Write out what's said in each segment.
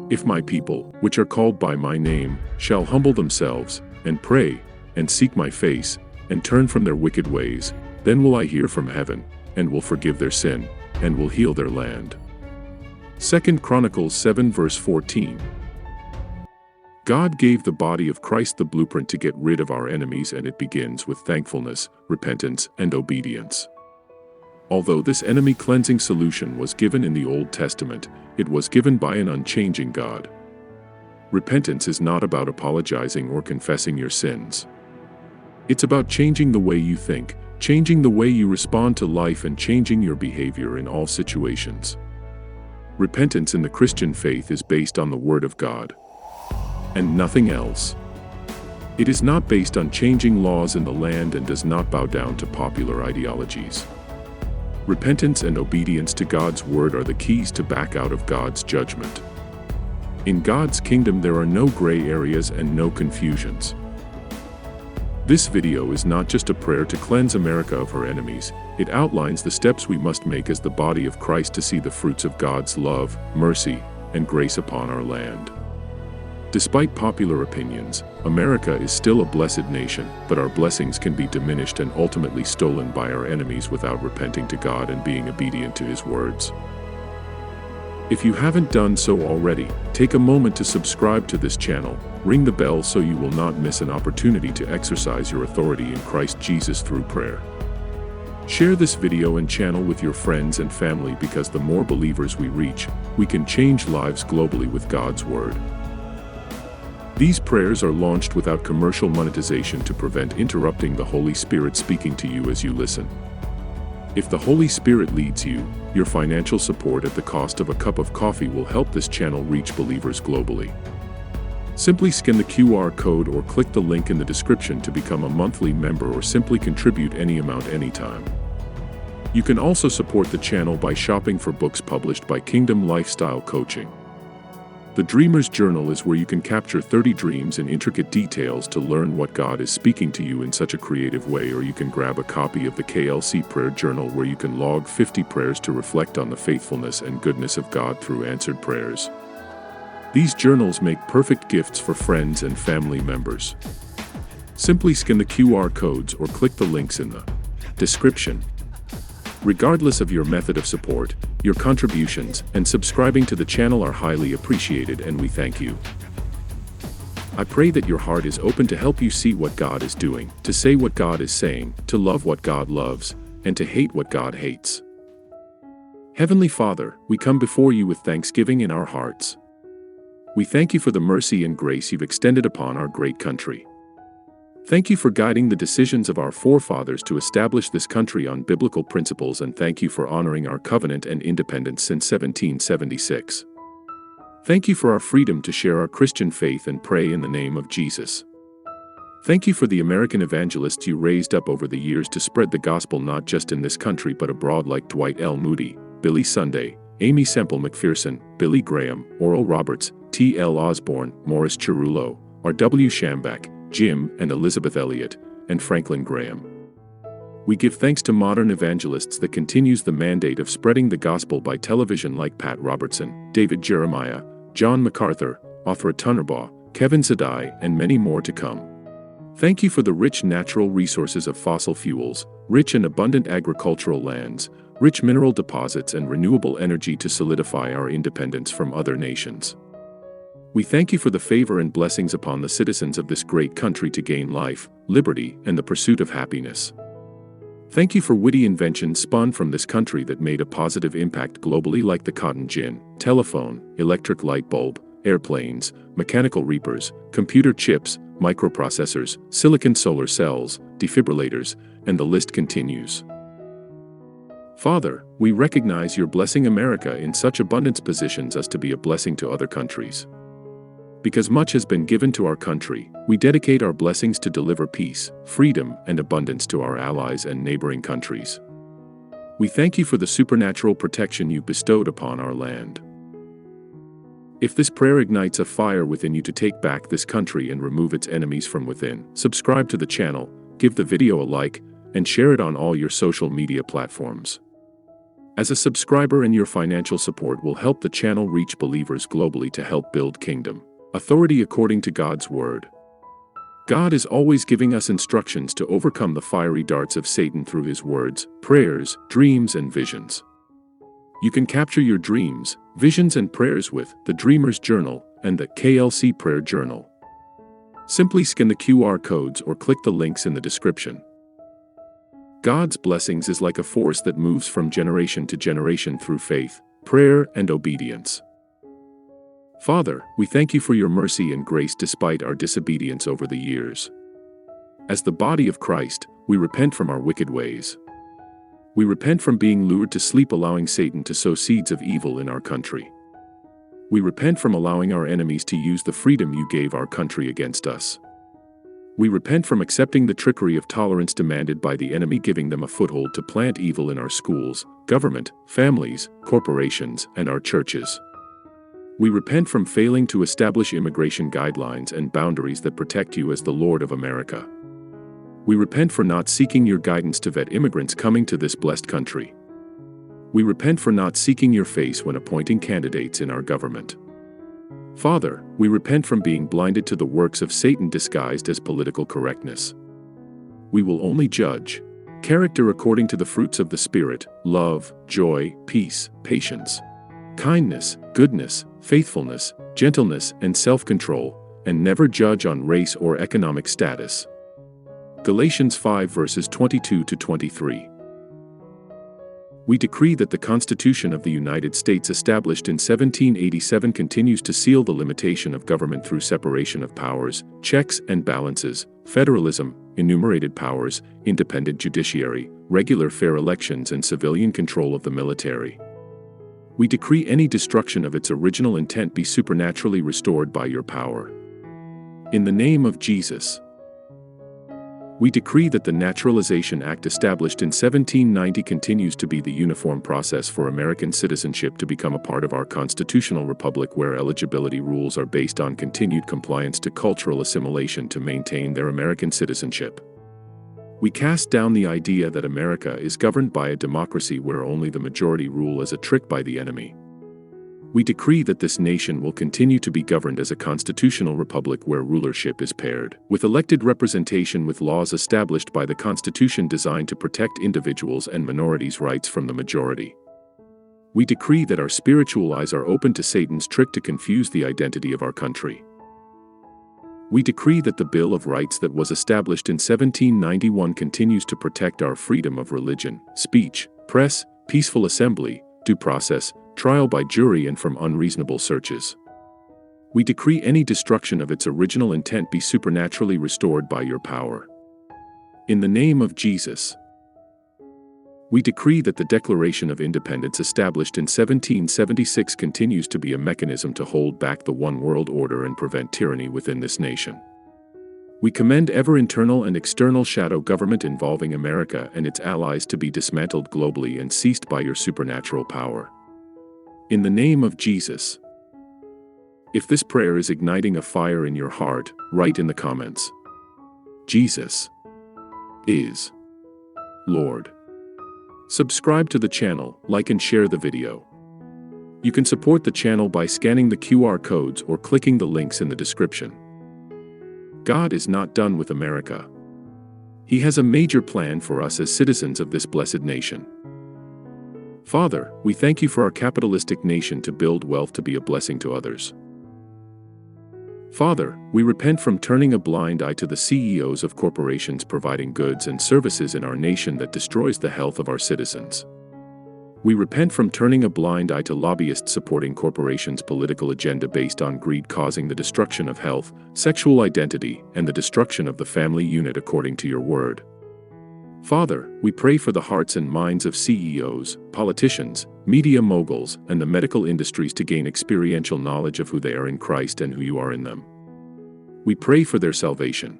If my people, which are called by my name, shall humble themselves, and pray, and seek my face, and turn from their wicked ways, then will I hear from heaven, and will forgive their sin, and will heal their land. 2 Chronicles 7 verse 14. God gave the body of Christ the blueprint to get rid of our enemies, and it begins with thankfulness, repentance, and obedience. Although this enemy cleansing solution was given in the Old Testament, it was given by an unchanging God. Repentance is not about apologizing or confessing your sins. It's about changing the way you think, changing the way you respond to life, and changing your behavior in all situations. Repentance in the Christian faith is based on the Word of God, and nothing else. It is not based on changing laws in the land and does not bow down to popular ideologies. Repentance and obedience to God's word are the keys to back out of God's judgment. In God's kingdom there are no gray areas and no confusions. This video is not just a prayer to cleanse America of her enemies, it outlines the steps we must make as the body of Christ to see the fruits of God's love, mercy, and grace upon our land. Despite popular opinions, America is still a blessed nation, but our blessings can be diminished and ultimately stolen by our enemies without repenting to God and being obedient to His words. If you haven't done so already, take a moment to subscribe to this channel, ring the bell so you will not miss an opportunity to exercise your authority in Christ Jesus through prayer. Share this video and channel with your friends and family, because the more believers we reach, we can change lives globally with God's word. These prayers are launched without commercial monetization to prevent interrupting the Holy Spirit speaking to you as you listen. If the Holy Spirit leads you, your financial support at the cost of a cup of coffee will help this channel reach believers globally. Simply scan the QR code or click the link in the description to become a monthly member, or simply contribute any amount anytime. You can also support the channel by shopping for books published by Kingdom Lifestyle Coaching. The Dreamer's Journal is where you can capture 30 dreams in intricate details to learn what God is speaking to you in such a creative way, or you can grab a copy of the KLC Prayer Journal where you can log 50 prayers to reflect on the faithfulness and goodness of God through answered prayers. These journals make perfect gifts for friends and family members. Simply scan the QR codes or click the links in the description. Regardless of your method of support, your contributions and subscribing to the channel are highly appreciated, and we thank you. I pray that your heart is open to help you see what God is doing, to say what God is saying, to love what God loves, and to hate what God hates. Heavenly Father, we come before you with thanksgiving in our hearts. We thank you for the mercy and grace you've extended upon our great country. Thank you for guiding the decisions of our forefathers to establish this country on biblical principles, and thank you for honoring our covenant and independence since 1776. Thank you for our freedom to share our Christian faith and pray in the name of Jesus. Thank you for the American evangelists you raised up over the years to spread the gospel not just in this country but abroad, like Dwight L. Moody, Billy Sunday, Amy Semple McPherson, Billy Graham, Oral Roberts, T. L. Osborne, Morris Cerullo, R. W. Schambach, Jim and Elizabeth Elliot, and Franklin Graham. We give thanks to modern evangelists that continues the mandate of spreading the gospel by television, like Pat Robertson, David Jeremiah, John MacArthur, Othra Tunnerbaugh, Kevin Zadai, and many more to come. Thank you for the rich natural resources of fossil fuels, rich and abundant agricultural lands, rich mineral deposits, and renewable energy to solidify our independence from other nations. We thank you for the favor and blessings upon the citizens of this great country to gain life, liberty, and the pursuit of happiness. Thank you for witty inventions spun from this country that made a positive impact globally, like the cotton gin, telephone, electric light bulb, airplanes, mechanical reapers, computer chips, microprocessors, silicon solar cells, defibrillators, and the list continues. Father, we recognize your blessing America in such abundance positions us to be a blessing to other countries. Because much has been given to our country, we dedicate our blessings to deliver peace, freedom, and abundance to our allies and neighboring countries. We thank you for the supernatural protection you bestowed upon our land. If this prayer ignites a fire within you to take back this country and remove its enemies from within, subscribe to the channel, give the video a like, and share it on all your social media platforms. As a subscriber, and your financial support will help the channel reach believers globally to help build kingdom authority according to God's word. God is always giving us instructions to overcome the fiery darts of Satan through his words, prayers, dreams, and visions. You can capture your dreams, visions, and prayers with the Dreamer's Journal and the KLC Prayer Journal. Simply scan the QR codes or click the links in the description. God's blessings is like a force that moves from generation to generation through faith, prayer, and obedience. Father, we thank you for your mercy and grace despite our disobedience over the years. As the body of Christ, we repent from our wicked ways. We repent from being lured to sleep, allowing Satan to sow seeds of evil in our country. We repent from allowing our enemies to use the freedom you gave our country against us. We repent from accepting the trickery of tolerance demanded by the enemy, giving them a foothold to plant evil in our schools, government, families, corporations, and our churches. We repent from failing to establish immigration guidelines and boundaries that protect you as the Lord of America. We repent for not seeking your guidance to vet immigrants coming to this blessed country. We repent for not seeking your face when appointing candidates in our government. Father, we repent from being blinded to the works of Satan disguised as political correctness. We will only judge character according to the fruits of the Spirit: love, joy, peace, patience, kindness, goodness, faithfulness, gentleness, and self-control, and never judge on race or economic status. Galatians 5 verses 22 to 23. We decree that the Constitution of the United States, established in 1787, continues to seal the limitation of government through separation of powers, checks and balances, federalism, enumerated powers, independent judiciary, regular fair elections, and civilian control of the military. We decree any destruction of its original intent be supernaturally restored by your power. In the name of Jesus. We decree that the Naturalization Act, established in 1790, continues to be the uniform process for American citizenship to become a part of our constitutional republic, where eligibility rules are based on continued compliance to cultural assimilation to maintain their American citizenship. We cast down the idea that America is governed by a democracy where only the majority rule, as a trick by the enemy. We decree that this nation will continue to be governed as a constitutional republic where rulership is paired with elected representation, with laws established by the Constitution designed to protect individuals' and minorities' rights from the majority. We decree that our spiritual eyes are open to Satan's trick to confuse the identity of our country. We decree that the Bill of Rights that was established in 1791 continues to protect our freedom of religion, speech, press, peaceful assembly, due process, trial by jury, and from unreasonable searches. We decree any destruction of its original intent be supernaturally restored by your power. In the name of Jesus. We decree that the Declaration of Independence, established in 1776, continues to be a mechanism to hold back the one world order and prevent tyranny within this nation. We commend every internal and external shadow government involving America and its allies to be dismantled globally and ceased by your supernatural power. In the name of Jesus. If this prayer is igniting a fire in your heart, write in the comments: Jesus is Lord. Subscribe to the channel, like and share the video. You can support the channel by scanning the QR codes or clicking the links in the description. God is not done with America. He has a major plan for us as citizens of this blessed nation. Father, we thank you for our capitalistic nation to build wealth to be a blessing to others. Father, we repent from turning a blind eye to the CEOs of corporations providing goods and services in our nation that destroys the health of our citizens. We repent from turning a blind eye to lobbyists supporting corporations' political agenda based on greed, causing the destruction of health, sexual identity, and the destruction of the family unit according to your word. Father, we pray for the hearts and minds of CEOs, politicians, media moguls, and the medical industries to gain experiential knowledge of who they are in Christ and who you are in them. We pray for their salvation.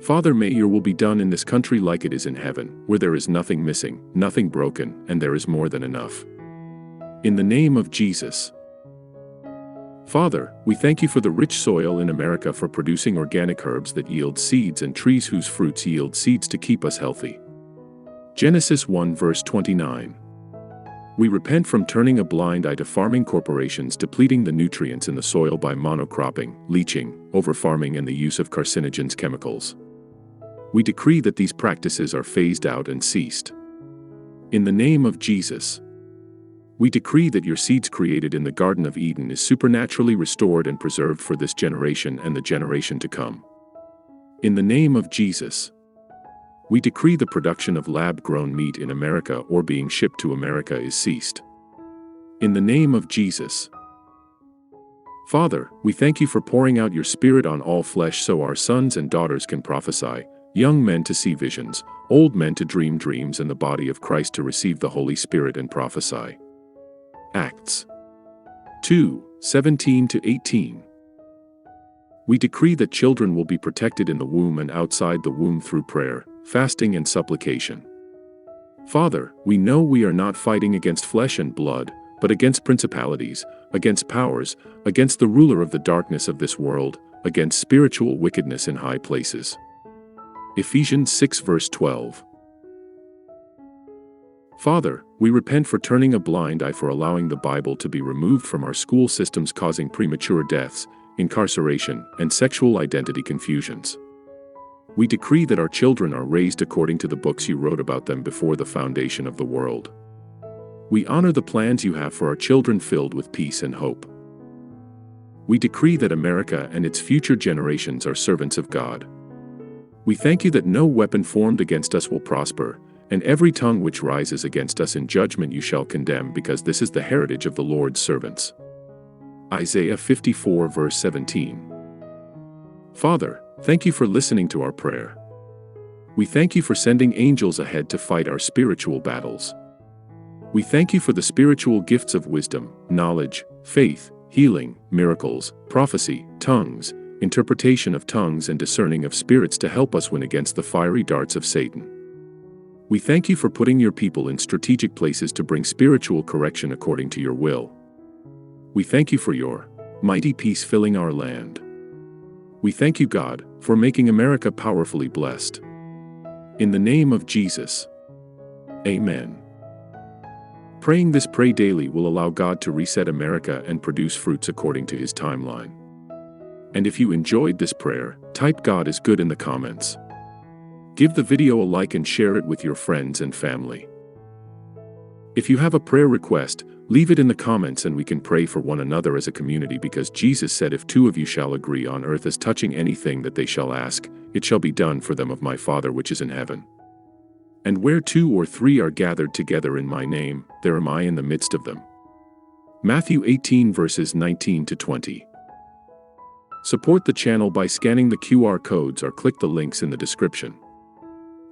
Father, may your will be done in this country like it is in heaven, where there is nothing missing, nothing broken, and there is more than enough. In the name of Jesus. Father, we thank you for the rich soil in America for producing organic herbs that yield seeds and trees whose fruits yield seeds to keep us healthy. Genesis 1 verse 29. We repent from turning a blind eye to farming corporations depleting the nutrients in the soil by monocropping, leaching, overfarming and the use of carcinogens chemicals. We decree that these practices are phased out and ceased. In the name of Jesus, we decree that your seeds created in the Garden of Eden is supernaturally restored and preserved for this generation and the generation to come. In the name of Jesus, we decree the production of lab-grown meat in America or being shipped to America is ceased. In the name of Jesus. Father, we thank you for pouring out your Spirit on all flesh so our sons and daughters can prophesy, young men to see visions, old men to dream dreams and the body of Christ to receive the Holy Spirit and prophesy. Acts 2:17-18. We decree that children will be protected in the womb and outside the womb through prayer, fasting and supplication. Father, we know we are not fighting against flesh and blood, but against principalities, against powers, against the ruler of the darkness of this world, against spiritual wickedness in high places. Ephesians 6 verse 12. Father, we repent for turning a blind eye for allowing the Bible to be removed from our school systems causing premature deaths, incarceration, and sexual identity confusions. We decree that our children are raised according to the books you wrote about them before the foundation of the world. We honor the plans you have for our children filled with peace and hope. We decree that America and its future generations are servants of God. We thank you that no weapon formed against us will prosper, and every tongue which rises against us in judgment you shall condemn because this is the heritage of the Lord's servants. Isaiah 54 verse 17. Father, thank you for listening to our prayer. We thank you for sending angels ahead to fight our spiritual battles. We thank you for the spiritual gifts of wisdom, knowledge, faith, healing, miracles, prophecy, tongues, interpretation of tongues and discerning of spirits to help us win against the fiery darts of Satan. We thank you for putting your people in strategic places to bring spiritual correction according to your will. We thank you for your mighty peace filling our land. We thank you, God, for making America powerfully blessed. In the name of Jesus. Amen. Praying this pray daily will allow God to reset America and produce fruits according to his timeline. And if you enjoyed this prayer, type God is good in the comments. Give the video a like and share it with your friends and family. If you have a prayer request, leave it in the comments and we can pray for one another as a community because Jesus said if two of you shall agree on earth as touching anything that they shall ask, it shall be done for them of my Father which is in heaven. And where 2 or 3 are gathered together in my name, there am I in the midst of them. Matthew 18 verses 19-20. Support the channel by scanning the QR codes or click the links in the description.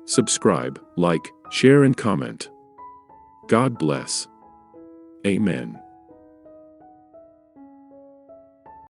Subscribe, like, share and comment. God bless. Amen.